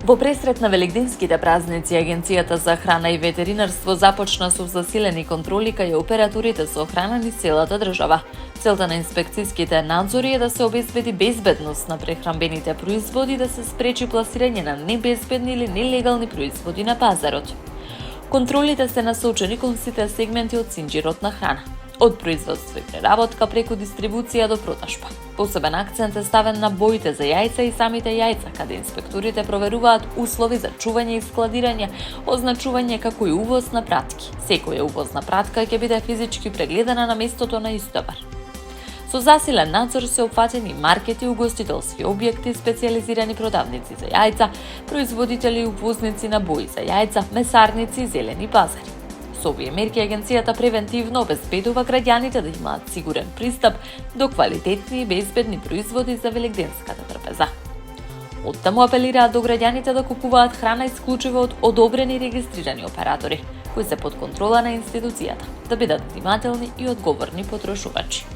Во пресрет на велигденските празници, Агенцијата за храна и ветеринарство започна со засилени контроли кај операторите со храна низ целата држава. Целта на инспекцијските надзори е да се обезбеди безбедност на прехранбените производи и да се спречи пласирање на небезбедни или нелегални производи на пазарот. Контролите се насочени кон сите сегменти од синџирот на храна, од производство и преработка преку дистрибуција до продажба. Посебен акцент е ставен на боите за јајца и самите јајца, каде инспекторите проверуваат услови за чување и складирање, означување како и увоз на пратки. Секоја увозна пратка ќе биде физички прегледана на местото на истовар. Со засилен надзор се опфатени маркети, угостителски објекти, специјализирани продавници за јајца, производители и увозници на бои за јајца, месарници и зелени пазари. Со овие мерки агенцијата превентивно обезбедува граѓаните да имаат сигурен пристап до квалитетни и безбедни производи за велигденската трпеза. Оттаму апелираат до граѓаните да купуваат храна исклучиво од одобрени и регистрирани оператори, кои се под контрола на институцијата, да бидат внимателни и одговорни потрошувачи.